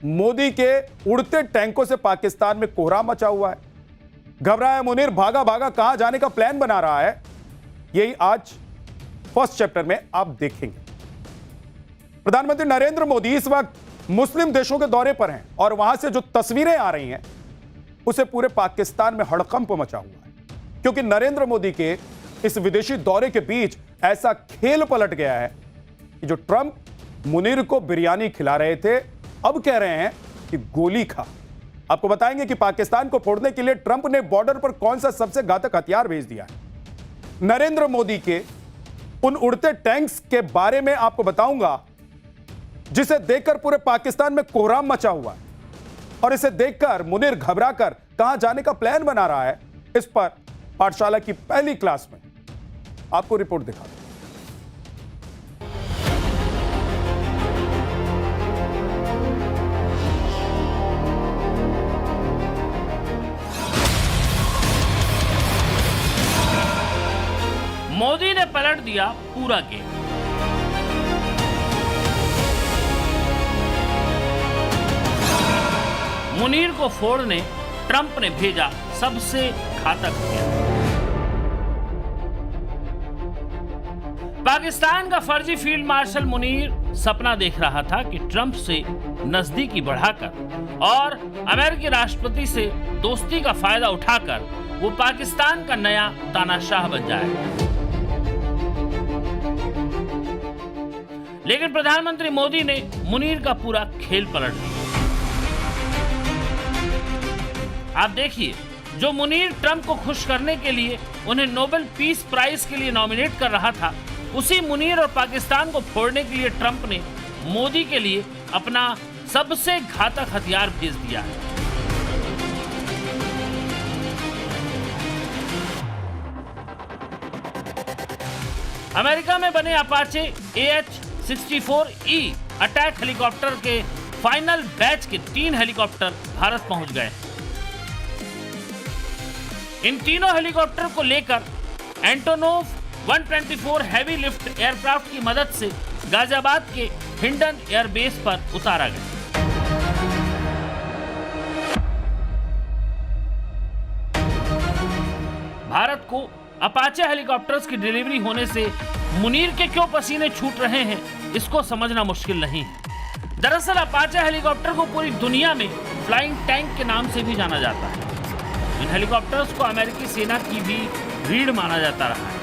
मोदी के उड़ते टैंकों से पाकिस्तान में कोहराम मचा हुआ है। घबराया मुनीर भागा भागा कहां जाने का प्लान बना रहा है, यही आज फर्स्ट चैप्टर में आप देखेंगे। प्रधानमंत्री नरेंद्र मोदी इस वक्त मुस्लिम देशों के दौरे पर हैं और वहां से जो तस्वीरें आ रही हैं उसे पूरे पाकिस्तान में हड़कंप मचा हुआ है, क्योंकि नरेंद्र मोदी के इस विदेशी दौरे के बीच ऐसा खेल पलट गया है कि जो ट्रंप मुनीर को बिरयानी खिला रहे थे अब कह रहे हैं कि गोली खा। आपको बताएंगे कि पाकिस्तान को फोड़ने के लिए ट्रंप ने बॉर्डर पर कौन सा सबसे घातक हथियार भेज दिया है। नरेंद्र मोदी के उन उड़ते टैंक्स के बारे में आपको बताऊंगा जिसे देखकर पूरे पाकिस्तान में कोहराम मचा हुआ है, और इसे देखकर मुनीर घबराकर कहां जाने का प्लान बना रहा है। इस पर पाठशाला की पहली क्लास में आपको रिपोर्ट दिखा दूं। मोदी ने पलट दिया पूरा गेम। मुनीर को फोड़ने ट्रंप ने भेजा सबसे घातक हथियार। पाकिस्तान का फर्जी फील्ड मार्शल मुनीर सपना देख रहा था कि ट्रंप से नजदीकी बढ़ाकर और अमेरिकी राष्ट्रपति से दोस्ती का फायदा उठाकर वो पाकिस्तान का नया तानाशाह बन जाएगा। लेकिन प्रधानमंत्री मोदी ने मुनीर का पूरा खेल पलट दिया। आप देखिए, जो मुनीर ट्रंप को खुश करने के लिए उन्हें नोबेल पीस प्राइज के लिए नॉमिनेट कर रहा था, उसी मुनीर और पाकिस्तान को फोड़ने के लिए ट्रंप ने मोदी के लिए अपना सबसे घातक हथियार भेज दिया है। अमेरिका में बने अपाचे AH-64E अटैक हेलीकॉप्टर के फाइनल बैच के 3 हेलीकॉप्टर भारत पहुंच गए। इन तीनों हेलीकॉप्टर को लेकर एंटोनोव 124 हैवी लिफ्ट एयरक्राफ्ट की मदद से गाजियाबाद के हिंडन एयरबेस पर उतारा गया। भारत को अपाचे हेलीकॉप्टर्स की डिलीवरी होने से मुनीर के क्यों पसीने छूट रहे हैं, इसको समझना मुश्किल नहीं है। दरअसल अपाचे हेलीकॉप्टर को पूरी दुनिया में फ्लाइंग टैंक के नाम से भी जाना जाता है। इन हेलीकॉप्टर्स को अमेरिकी सेना की भी रीढ़ माना जाता रहा है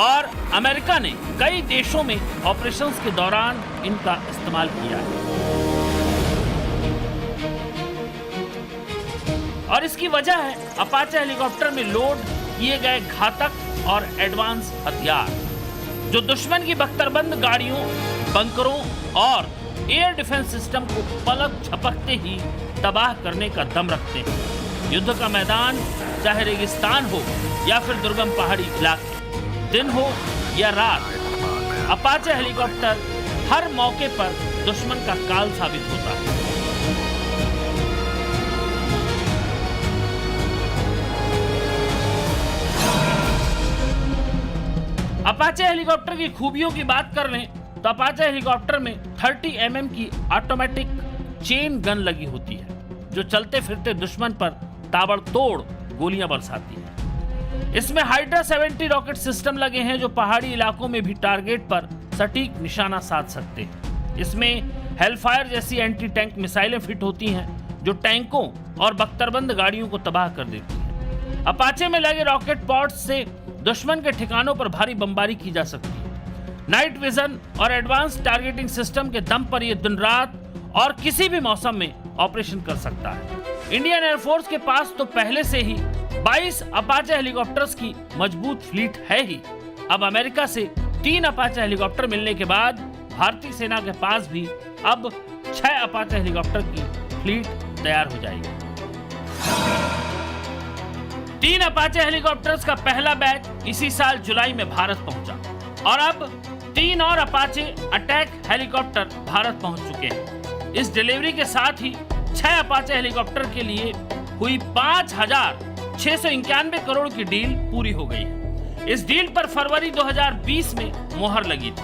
और अमेरिका ने कई देशों में ऑपरेशंस के दौरान इनका इस्तेमाल किया है। और इसकी वजह है अपाचे हेलीकॉप्टर में लोड किए गए घातक और एडवांस हथियार, जो दुश्मन की बख्तरबंद गाड़ियों, बंकरों और एयर डिफेंस सिस्टम को पलक झपकते ही तबाह करने का दम रखते हैं। युद्ध का मैदान चाहे रेगिस्तान हो या फिर दुर्गम पहाड़ी इलाके, दिन हो या रात, अपाचे हेलीकॉप्टर हर मौके पर दुश्मन का काल साबित होता है। अपाचे हेलीकॉप्टर की खूबियों की बात कर लें तो अपाचे हेलीकॉप्टर में 30 mm की ऑटोमेटिक चेन गन लगी होती है, जो चलते फिरते दुश्मन पर ताबड़तोड़ गोलियां बरसाती है। इसमें हाइड्रा 70 रॉकेट सिस्टम लगे हैं, जो पहाड़ी इलाकों में भी टारगेट पर सटीक निशाना साध सकते हैं। इसमें हेलफायर जैसी एंटी टैंक मिसाइलें फिट होती हैं, जो टैंकों और बख्तरबंद गाड़ियों को तबाह कर देती हैं। अपाचे में लगे रॉकेट पॉड्स से दुश्मन के ठिकानों पर भारी बमबारी की जा सकती है। नाइट विजन और एडवांस टारगेटिंग सिस्टम के दम पर यह दिन रात और किसी भी मौसम में ऑपरेशन कर सकता है। इंडियन एयरफोर्स के पास तो पहले से ही 22 अपाचे हेलीकॉप्टर्स की मजबूत फ्लीट है ही। अब अमेरिका से 3 अपाचे हेलीकॉप्टर मिलने के बाद भारतीय सेना के पास भी अब 6 अपाचे हेलीकॉप्टर की फ्लीट तैयार हो जाएगी। 3 अपाचे हेलीकॉप्टर्स का पहला बैच इसी साल जुलाई में भारत पहुंचा और अब 3 और अपाचे अटैक हेलीकॉप्टर भारत पहुंच चुके हैं। इस डिलीवरी के साथ ही 6 अपाचे हेलीकॉप्टर के लिए हुई 5,691 करोड़ की डील पूरी हो गई है। इस डील पर फरवरी 2020 में मोहर लगी थी।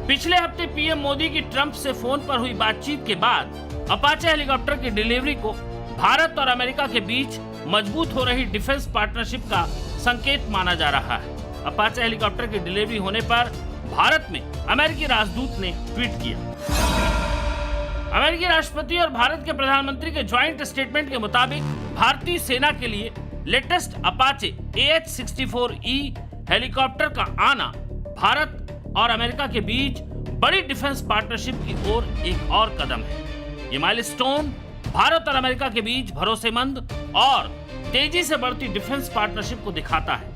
पिछले हफ्ते पीएम मोदी की ट्रंप से फोन पर हुई बातचीत के बाद अपाचे हेलीकॉप्टर की डिलीवरी को भारत और अमेरिका के बीच मजबूत हो रही डिफेंस पार्टनरशिप का संकेत माना जा रहा है। अपाचे हेलीकॉप्टर की डिलीवरी होने पर भारत में अमेरिकी राजदूत ने ट्वीट किया। अमेरिकी राष्ट्रपति और भारत के प्रधानमंत्री के ज्वाइंट स्टेटमेंट के मुताबिक भारतीय सेना के लिए लेटेस्ट अपाचे AH-64E हेलीकॉप्टर का आना भारत और अमेरिका के बीच बड़ी डिफेंस पार्टनरशिप की ओर एक और कदम है। ये माइलस्टोन भारत और अमेरिका के बीच भरोसेमंद और तेजी से बढ़ती डिफेंस पार्टनरशिप को दिखाता है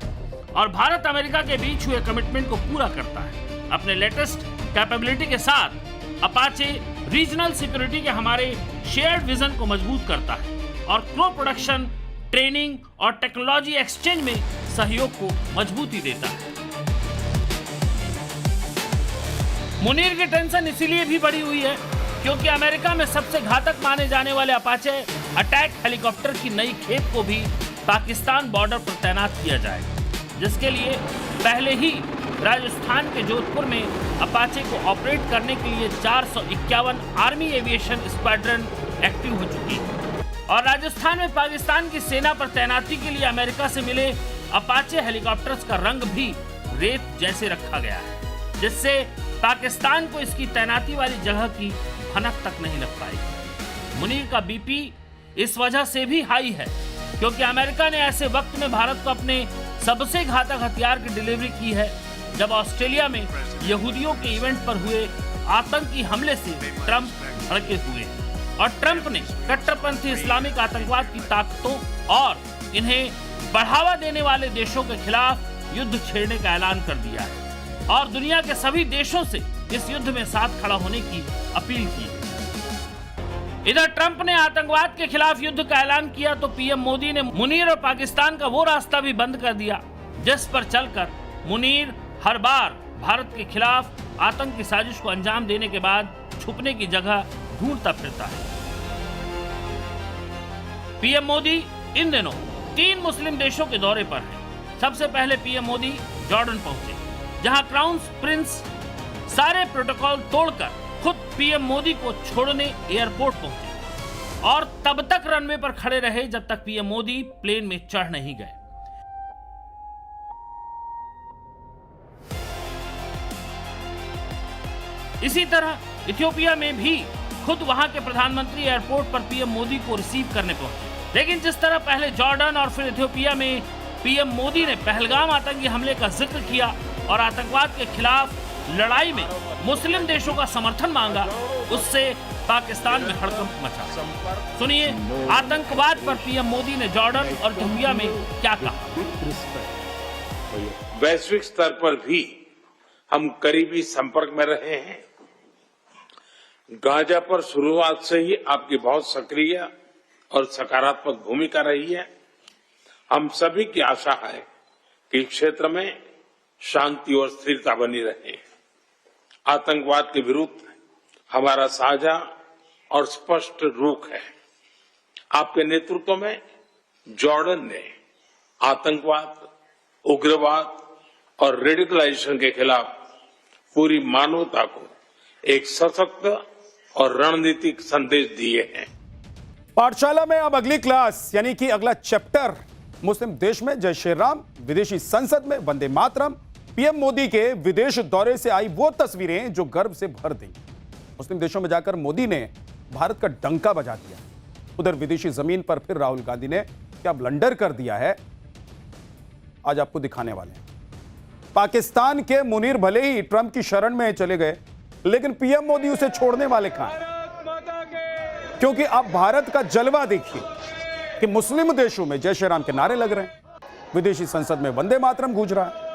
और भारत अमेरिका के बीच हुए कमिटमेंट को पूरा करता है। अपने लेटेस्ट कैपेबिलिटी के साथ अपाचे रीजनल सिक्योरिटी के हमारे शेयर्ड विजन को मजबूत करता है और क्रो प्रोडक्शन, ट्रेनिंग और टेक्नोलॉजी एक्सचेंज में सहयोग को मजबूती देता है। मुनीर की टेंशन इसीलिए भी बढ़ी हुई है क्योंकि अमेरिका में सबसे घातक माने जाने वाले अपाचे अटैक हेलीकॉप्टर की नई खेप को भी पाकिस्तान बॉर्डर पर तैनात किया जाएगा, जिसके लिए पहले ही राजस्थान के जोधपुर में अपाचे को ऑपरेट करने के लिए 451 आर्मी एविएशन स्क्वाड्रन एक्टिव हो चुकी है और राजस्थान में पाकिस्तान की सेना पर तैनाती के लिए अमेरिका से मिले अपाचे हेलीकॉप्टर्स का रंग भी रेत जैसे रखा गया है, जिससे पाकिस्तान को इसकी तैनाती वाली जगह की भनक तक नहीं लग पाएगी। मुनीर का बीपी इस वजह से भी हाई है क्योंकि अमेरिका ने ऐसे वक्त में भारत को अपने सबसे घातक हथियार की डिलीवरी की है जब ऑस्ट्रेलिया में यहूदियों के इवेंट पर हुए आतंकी हमले से ट्रंप भड़के हुए और ट्रंप ने कट्टरपंथी इस्लामिक आतंकवाद की ताकतों और इन्हें बढ़ावा देने वाले देशों के खिलाफ युद्ध छेड़ने का ऐलान कर दिया है और दुनिया के सभी देशों से इस युद्ध में साथ खड़ा होने की अपील की। इधर ट्रंप ने आतंकवाद के खिलाफ युद्ध का ऐलान किया तो पीएम मोदी ने मुनीर और पाकिस्तान का वो रास्ता भी बंद कर दिया जिस पर चलकर मुनीर हर बार भारत के खिलाफ आतंक की साजिश को अंजाम देने के बाद छुपने की जगह ढूंढता फिरता है। पीएम मोदी इन दिनों 3 मुस्लिम देशों के दौरे पर हैं। सबसे पहले पीएम मोदी जॉर्डन पहुंचे, जहां क्राउन प्रिंस सारे प्रोटोकॉल तोड़कर खुद पीएम मोदी को छोड़ने एयरपोर्ट पहुंचे और तब तक रनवे पर खड़े रहे जब तक पीएम मोदी प्लेन में चढ़ नहीं गए। इसी तरह इथियोपिया में भी खुद वहां के प्रधानमंत्री एयरपोर्ट पर पीएम मोदी को रिसीव करने पहुंचे। लेकिन जिस तरह पहले जॉर्डन और फिर इथियोपिया में पीएम मोदी ने पहलगाम आतंकी हमले का जिक्र किया और आतंकवाद के खिलाफ लड़ाई में मुस्लिम देशों का समर्थन मांगा, उससे पाकिस्तान में हड़कंप मचा। सुनिए आतंकवाद पर पीएम मोदी ने जॉर्डन और इथियोपिया में क्या कहा। वैश्विक स्तर पर भी हम करीबी संपर्क में रहे हैं। गाजा पर शुरुआत से ही आपकी बहुत सक्रिय और सकारात्मक भूमिका रही है। हम सभी की आशा है कि क्षेत्र में शांति और स्थिरता बनी रहे। आतंकवाद के विरुद्ध हमारा साझा और स्पष्ट रुख है। आपके नेतृत्व में जॉर्डन ने आतंकवाद, उग्रवाद और रेडिकलाइजेशन के खिलाफ पूरी मानवता को एक सशक्त और रणनीतिक संदेश दिए हैं। पाठशाला में अब अगली क्लास यानी कि अगला चैप्टर, मुस्लिम देश में जय श्री राम, विदेशी संसद में वंदे मातरम, पीएम मोदी के विदेश दौरे से आई वो तस्वीरें जो गर्व से भर देंगी। मुस्लिम देशों में जाकर मोदी ने भारत का डंका बजा दिया। उधर विदेशी जमीन पर फिर राहुल गांधी ने क्या ब्लंडर कर दिया है, आज आपको दिखाने वाले हैं। पाकिस्तान के मुनीर भले ही ट्रंप की शरण में चले गए, लेकिन पीएम मोदी उसे छोड़ने वाले कहां हैं? क्योंकि आप भारत का जलवा देखिए कि मुस्लिम देशों में जय श्री राम के नारे लग रहे हैं, विदेशी संसद में वंदे मातरम गूंज रहा है।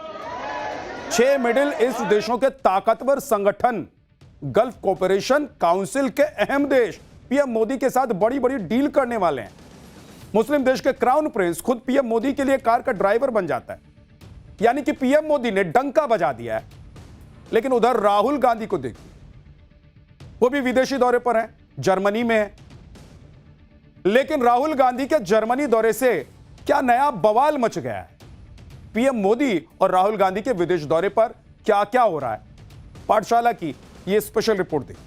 6 मिडिल ईस्ट देशों के ताकतवर संगठन गल्फ कोऑपरेशन काउंसिल के अहम देश पीएम मोदी के साथ बड़ी बड़ी डील करने वाले हैं। मुस्लिम देश के क्राउन प्रिंस खुद पीएम मोदी के लिए कार का ड्राइवर बन जाता है, यानी कि पीएम मोदी ने डंका बजा दिया है। लेकिन उधर राहुल गांधी को देखिए, वो भी विदेशी दौरे पर हैं, जर्मनी में है। लेकिन राहुल गांधी के जर्मनी दौरे से क्या नया बवाल मच गया है? पीएम मोदी और राहुल गांधी के विदेश दौरे पर क्या क्या हो रहा है, पाठशाला की यह स्पेशल रिपोर्ट देखिए।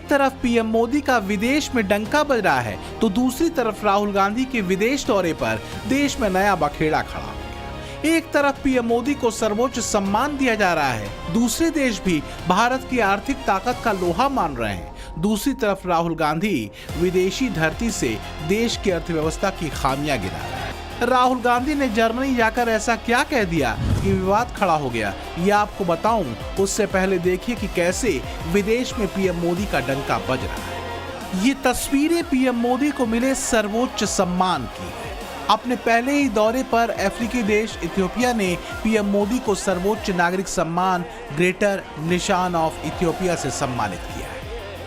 एक तरफ पीएम मोदी का विदेश में डंका बज रहा है तो दूसरी तरफ राहुल गांधी के विदेश दौरे पर देश में नया बखेड़ा खड़ा हो गया। एक तरफ पीएम मोदी को सर्वोच्च सम्मान दिया जा रहा है, दूसरे देश भी भारत की आर्थिक ताकत का लोहा मान रहे हैं। दूसरी तरफ राहुल गांधी विदेशी धरती से देश की अर्थव्यवस्था की खामियां गिरा रहे हैं। राहुल गांधी ने जर्मनी जाकर ऐसा क्या कह दिया कि विवाद खड़ा हो गया, ये आपको बताऊं उससे पहले देखिए कि कैसे विदेश में पीएम मोदी का डंका बज रहा है। ये तस्वीरें पीएम मोदी को मिले सर्वोच्च सम्मान की है। अपने पहले ही दौरे पर अफ्रीकी देश इथियोपिया ने पीएम मोदी को सर्वोच्च नागरिक सम्मान ग्रेटर निशान ऑफ इथियोपिया से सम्मानित किया है।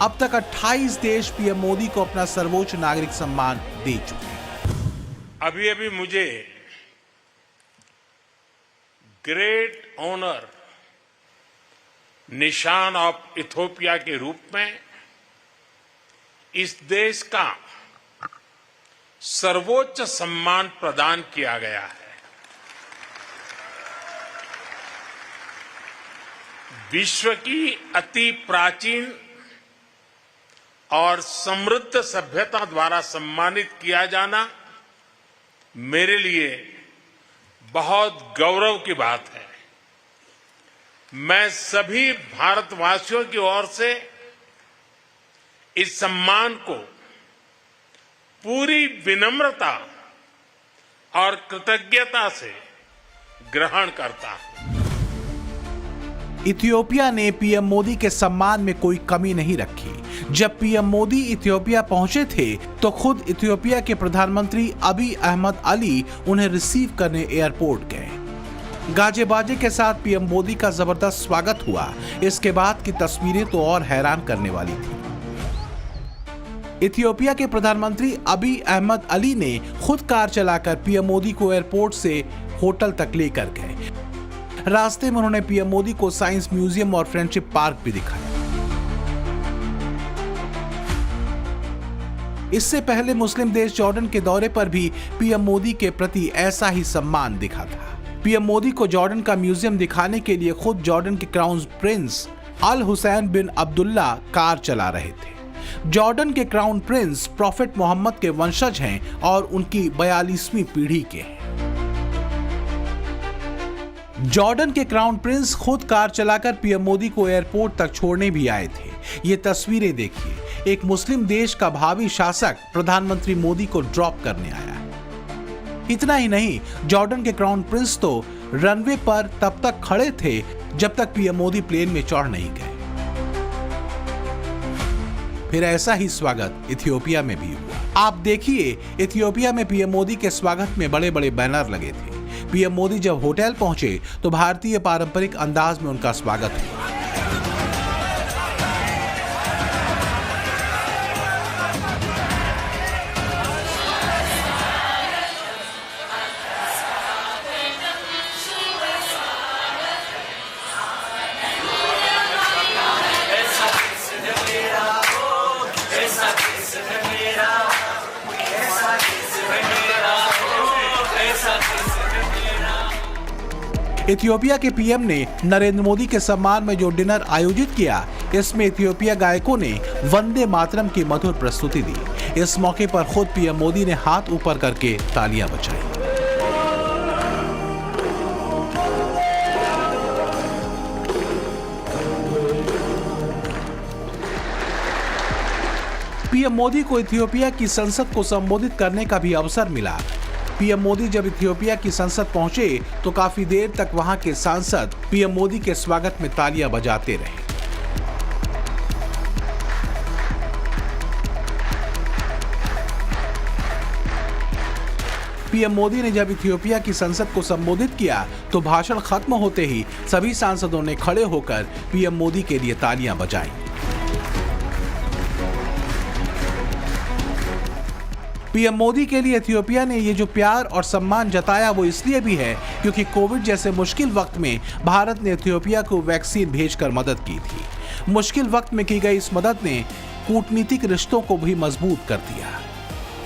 अब तक 28 देश पीएम मोदी को अपना सर्वोच्च नागरिक सम्मान दे चुके हैं। अभी अभी मुझे ग्रेट ऑनर निशान ऑफ इथियोपिया के रूप में इस देश का सर्वोच्च सम्मान प्रदान किया गया है। विश्व की अति प्राचीन और समृद्ध सभ्यता द्वारा सम्मानित किया जाना मेरे लिए बहुत गौरव की बात है। मैं सभी भारतवासियों की ओर से इस सम्मान को पूरी विनम्रता और कृतज्ञता से ग्रहण करता हूं। इथियोपिया ने पीएम मोदी के सम्मान में कोई कमी नहीं रखी। जब पीएम मोदी इथियोपिया पहुंचे थे तो खुद इथियोपिया के प्रधानमंत्री अबी अहमद अली उन्हें रिसीव करने एयरपोर्ट गए। गाजे बाजे के साथ पीएम मोदी का जबरदस्त स्वागत हुआ। इसके बाद की तस्वीरें तो और हैरान करने वाली थी। इथियोपिया के प्रधानमंत्री अबी अहमद अली ने खुद कार चलाकर पीएम मोदी को एयरपोर्ट से होटल तक लेकर गए। रास्ते में उन्होंने पीएम मोदी को साइंस म्यूजियम और फ्रेंडशिप पार्क भी दिखाया। इससे पहले मुस्लिम देश जॉर्डन के दौरे पर भी पीएम मोदी के प्रति ऐसा ही सम्मान दिखा था। पीएम मोदी को जॉर्डन का म्यूजियम दिखाने के लिए खुद जॉर्डन के क्राउन प्रिंस अल हुसैन बिन अब्दुल्ला कार चला रहे थे। जॉर्डन के क्राउन प्रिंस प्रॉफेट मोहम्मद के वंशज हैं और उनकी 42वीं पीढ़ी के हैं। जॉर्डन के क्राउन प्रिंस खुद कार चलाकर पीएम मोदी को एयरपोर्ट तक छोड़ने भी आए थे। ये तस्वीरें देखिए, एक मुस्लिम देश का भावी शासक प्रधानमंत्री मोदी को ड्रॉप करने आया है। इतना ही नहीं, जॉर्डन के क्राउन प्रिंस तो रनवे पर तब तक खड़े थे जब तक पीएम मोदी प्लेन में चढ़ नहीं गए। फिर ऐसा ही स्वागत इथियोपिया में भी हुआ। आप देखिए, इथियोपिया में पीएम मोदी के स्वागत में बड़े बड़े बैनर लगे थे। पीएम मोदी जब होटल पहुंचे तो भारतीय पारंपरिक अंदाज में उनका स्वागत हुआ। इथियोपिया के पीएम ने नरेंद्र मोदी के सम्मान में जो डिनर आयोजित किया, इसमें इथियोपिया गायकों ने वंदे मातरम की मधुर प्रस्तुति दी। इस मौके पर खुद पीएम मोदी ने हाथ ऊपर करके तालियां बजाई। पीएम मोदी को इथियोपिया की संसद को संबोधित करने का भी अवसर मिला। पीएम मोदी जब इथियोपिया की संसद पहुंचे तो काफी देर तक वहां के सांसद पीएम मोदी के स्वागत में तालियां बजाते रहे। पीएम मोदी ने जब इथियोपिया की संसद को संबोधित किया तो भाषण खत्म होते ही सभी सांसदों ने खड़े होकर पीएम मोदी के लिए तालियां बजाई। पीएम मोदी के लिए इथियोपिया ने ये जो प्यार और सम्मान जताया वो इसलिए भी है क्योंकि कोविड जैसे मुश्किल वक्त में भारत ने इथियोपिया को वैक्सीन भेजकर मदद की थी। मुश्किल वक्त में की गई इस मदद ने कूटनीतिक रिश्तों को भी मजबूत कर दिया।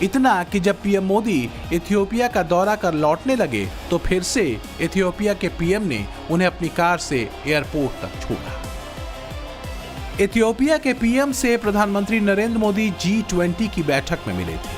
इतना कि जब पीएम मोदी इथियोपिया का दौरा कर लौटने लगे तो फिर से इथियोपिया के पीएम ने उन्हें अपनी कार से एयरपोर्ट तक छोड़ा। इथियोपिया के पीएम से प्रधानमंत्री नरेंद्र मोदी G20 की बैठक में मिले थे।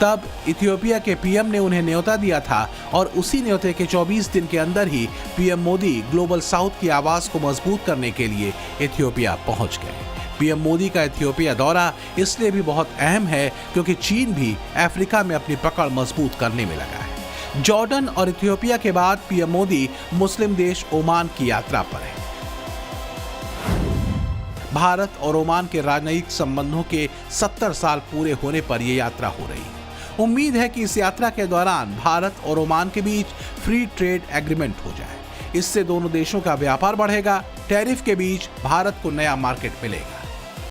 तब इथियोपिया के पीएम ने उन्हें न्योता दिया था और उसी न्योते के 24 दिन के अंदर ही पीएम मोदी ग्लोबल साउथ की आवाज को मजबूत करने के लिए इथियोपिया पहुंच गए। पीएम मोदी का इथियोपिया दौरा इसलिए भी बहुत अहम है क्योंकि चीन भी अफ्रीका में अपनी पकड़ मजबूत करने में लगा है। जॉर्डन और इथियोपिया के बाद पीएम मोदी मुस्लिम देश ओमान की यात्रा पर है। भारत और ओमान के राजनयिक संबंधों के 70 साल पूरे होने पर यह यात्रा हो रही है। उम्मीद है कि इस यात्रा के दौरान भारत और ओमान के बीच फ्री ट्रेड एग्रीमेंट हो जाए। इससे दोनों देशों का व्यापार बढ़ेगा, टैरिफ के बीच भारत को नया मार्केट मिलेगा।